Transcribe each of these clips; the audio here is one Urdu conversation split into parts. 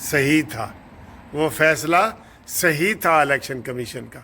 صحیح تھا، وہ فیصلہ صحیح تھا الیکشن کمیشن کا،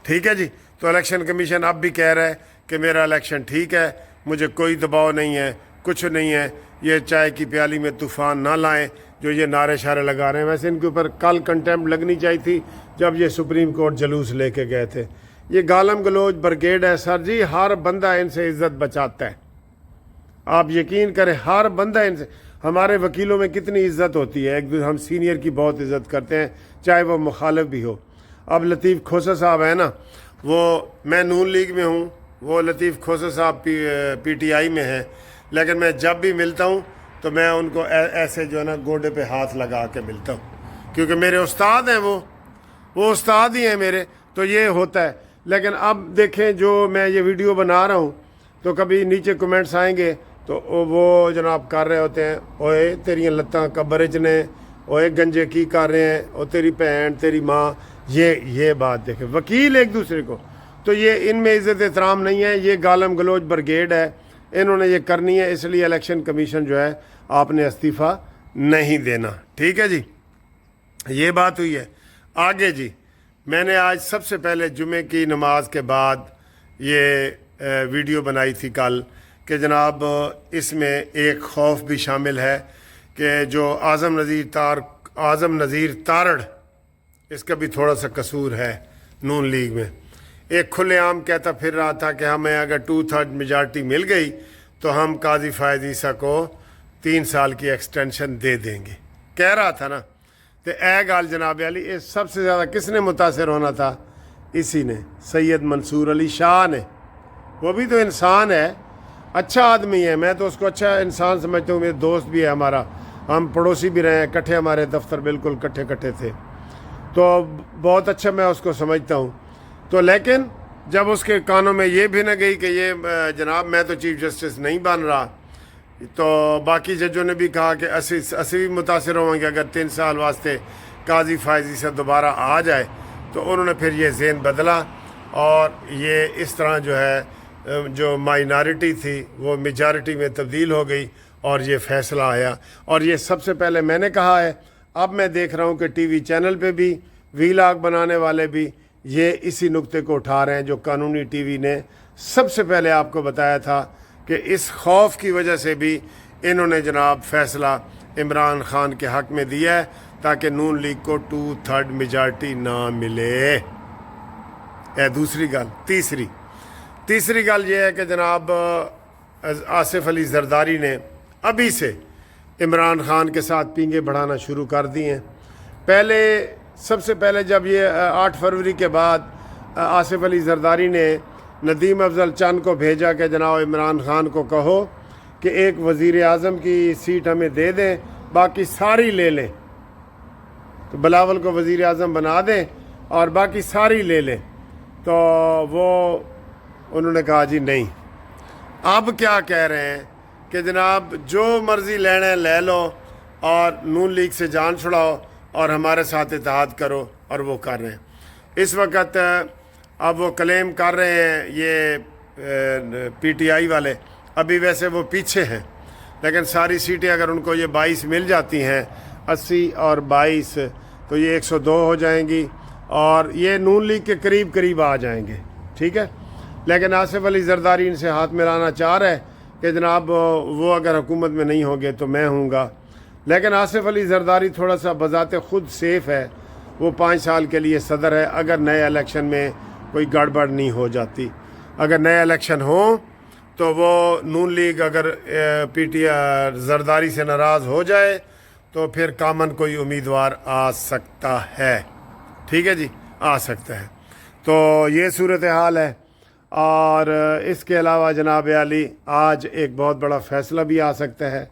ٹھیک ہے جی۔ تو الیکشن کمیشن اب بھی کہہ رہا ہے کہ میرا الیکشن ٹھیک ہے، مجھے کوئی دباؤ نہیں ہے، کچھ نہیں ہے، یہ چائے کی پیالی میں طوفان نہ لائیں جو یہ نعرے شعرے لگا رہے ہیں۔ ویسے ان کے اوپر کل کنٹیمپٹ لگنی چاہیے تھی جب یہ سپریم کورٹ جلوس لے کے گئے تھے۔ یہ گالم گلوچ برگیڈ ہے سر جی، ہر بندہ ان سے عزت بچاتا ہے، آپ یقین کریں، ہر بندہ ان سے، ہمارے وکیلوں میں کتنی عزت ہوتی ہے، ایک ہم سینئر کی بہت عزت کرتے ہیں چاہے وہ مخالف بھی ہو۔ اب لطیف کھوسا صاحب ہے نا، وہ میں نون لیگ میں ہوں، وہ لطیف کھوسا صاحب پی ٹی آئی میں ہیں، لیکن میں جب بھی ملتا ہوں تو میں ان کو ایسے جو ہے نا گوڈے پہ ہاتھ لگا کے ملتا ہوں، کیونکہ میرے استاد ہیں، وہ استاد ہی ہیں میرے، تو یہ ہوتا ہے۔ لیکن اب دیکھیں جو میں یہ ویڈیو بنا رہا ہوں تو کبھی نیچے کمنٹس آئیں گے تو وہ جناب کر رہے ہوتے ہیں، اوئے تیریاں لتاں قبرچ نے، اوئے گنجے کی کر رہے ہیں، او تیری بہن تیری ماں، یہ بات دیکھیں وکیل ایک دوسرے کو، تو یہ ان میں عزت احترام نہیں ہے، یہ گالم گلوچ برگیڈ ہے، انہوں نے یہ کرنی ہے، اس لیے الیکشن کمیشن جو ہے آپ نے استعفیٰ نہیں دینا، ٹھیک ہے جی، یہ بات ہوئی ہے۔ آگے جی، میں نے آج سب سے پہلے جمعے کی نماز کے بعد یہ ویڈیو بنائی تھی کل کہ جناب اس میں ایک خوف بھی شامل ہے کہ جو اعظم نذیر تارڑ، اس کا بھی تھوڑا سا قصور ہے نون لیگ میں، ایک کھلے عام کہتا پھر رہا تھا کہ ہمیں اگر 2/3 میجارٹی مل گئی تو ہم قاضی فائز عیسیٰ کو 3 سال کی ایکسٹینشن دے دیں گے، کہہ رہا تھا نا۔ تو اے گال جناب علی، اس سب سے زیادہ کس نے متاثر ہونا تھا؟ اسی نے، سید منصور علی شاہ نے، وہ بھی تو انسان ہے، اچھا آدمی ہے، میں تو اس کو اچھا انسان سمجھتا ہوں، میرے دوست بھی ہے ہمارا، ہم پڑوسی بھی رہے ہیں کٹھے، ہمارے دفتر بالکل کٹھے تھے، تو بہت اچھا میں اس کو سمجھتا ہوں۔ تو لیکن جب اس کے کانوں میں یہ بھی نہ گئی کہ یہ جناب میں تو چیف جسٹس نہیں بن رہا، تو باقی ججوں نے بھی کہا کہ اسی بھی متاثر ہوں گے اگر 3 سال واسطے قاضی فائز عیسیٰ دوبارہ آ جائے، تو انہوں نے پھر یہ ذہن بدلا اور یہ اس طرح جو ہے جو مائنارٹی تھی وہ میجارٹی میں تبدیل ہو گئی اور یہ فیصلہ آیا۔ اور یہ سب سے پہلے میں نے کہا ہے، اب میں دیکھ رہا ہوں کہ ٹی وی چینل پہ بھی ویلاگ بنانے والے بھی یہ اسی نقطے کو اٹھا رہے ہیں جو قانونی ٹی وی نے سب سے پہلے آپ کو بتایا تھا کہ اس خوف کی وجہ سے بھی انہوں نے جناب فیصلہ عمران خان کے حق میں دیا ہے تاکہ نون لیگ کو 2/3 میجارٹی نہ ملے۔ دوسری گل، تیسری گل یہ ہے کہ جناب آصف علی زرداری نے ابھی سے عمران خان کے ساتھ پینگے بڑھانا شروع کر دی ہیں۔ سب سے پہلے جب یہ 8 فروری کے بعد آصف علی زرداری نے ندیم افضل چند کو بھیجا کہ جناب عمران خان کو کہو کہ ایک وزیر اعظم کی سیٹ ہمیں دے دیں، باقی ساری لے لیں، تو بلاول کو وزیر اعظم بنا دیں اور باقی ساری لے لیں، تو وہ انہوں نے کہا جی نہیں۔ اب کیا کہہ رہے ہیں کہ جناب جو مرضی لینا لے لو اور نون لیگ سے جان چھڑاؤ اور ہمارے ساتھ اتحاد کرو، اور وہ کر رہے ہیں اس وقت۔ اب وہ کلیم کر رہے ہیں یہ پی ٹی آئی والے، ابھی ویسے وہ پیچھے ہیں لیکن ساری سیٹیں اگر ان کو یہ 22 مل جاتی ہیں، 80 اور 22، تو یہ 102 ہو جائیں گی اور یہ نون لیگ کے قریب آ جائیں گے، ٹھیک ہے۔ لیکن آصف علی زرداری ان سے ہاتھ ملانا چاہ رہا ہے کہ جناب وہ اگر حکومت میں نہیں ہوں گے تو میں ہوں گا، لیکن آصف علی زرداری تھوڑا سا بذات خود سیف ہے، وہ 5 سال کے لیے صدر ہے اگر نئے الیکشن میں کوئی گڑبڑ نہیں ہو جاتی۔ اگر نئے الیکشن ہوں تو وہ نون لیگ اگر پی ٹی زرداری سے ناراض ہو جائے تو پھر کامن کوئی امیدوار آ سکتا ہے، ٹھیک ہے جی، آ سکتا ہے۔ تو یہ صورتحال ہے۔ اور اس کے علاوہ جناب علی آج ایک بہت بڑا فیصلہ بھی آ سکتا ہے،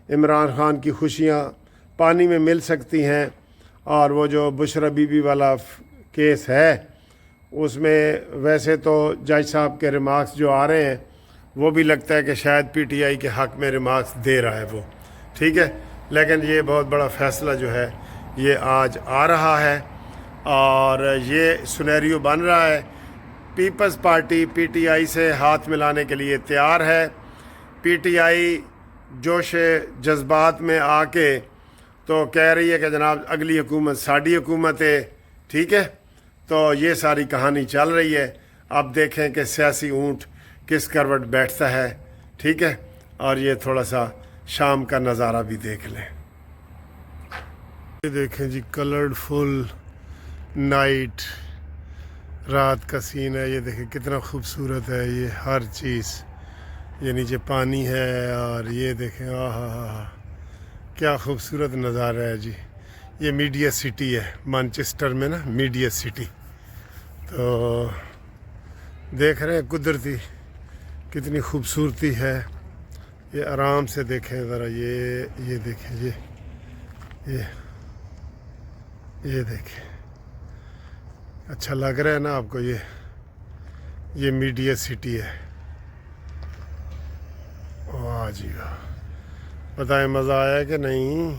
عمران خان کی خوشیاں پانی میں مل سکتی ہیں، اور وہ جو بشرا بی بی والا کیس ہے اس میں ویسے تو جج صاحب کے ریمارکس جو آ رہے ہیں وہ بھی لگتا ہے کہ شاید پی ٹی آئی کے حق میں ریمارکس دے رہا ہے وہ، ٹھیک ہے، لیکن یہ بہت بڑا فیصلہ جو ہے یہ آج آ رہا ہے اور یہ سنیریو بن رہا ہے۔ پیپلز پارٹی پی ٹی آئی سے ہاتھ ملانے کے لیے تیار ہے۔ پی ٹی آئی جوش جذبات میں آ کے تو کہہ رہی ہے کہ جناب اگلی حکومت ساڑی حکومت ہے، ٹھیک ہے. تو یہ ساری کہانی چل رہی ہے. اب دیکھیں کہ سیاسی اونٹ کس کروٹ بیٹھتا ہے، ٹھیک ہے. اور یہ تھوڑا سا شام کا نظارہ بھی دیکھ لیں. یہ دیکھیں جی کلرڈ فل نائٹ، رات کا سین ہے. یہ دیکھیں کتنا خوبصورت ہے یہ ہر چیز. یہ نیچے پانی ہے اور یہ دیکھیں آہا کیا خوبصورت نظارہ ہے جی. یہ میڈیا سٹی ہے مانچسٹر میں نا، میڈیا سٹی. تو دیکھ رہے ہیں قدرتی کتنی خوبصورتی ہے. یہ آرام سے دیکھیں ذرا، یہ دیکھیں یہ دیکھیں. اچھا لگ رہا ہے نا آپ کو؟ یہ میڈیا سٹی ہے. واہ جی واہ، بتائیں مزہ آیا کہ نہیں؟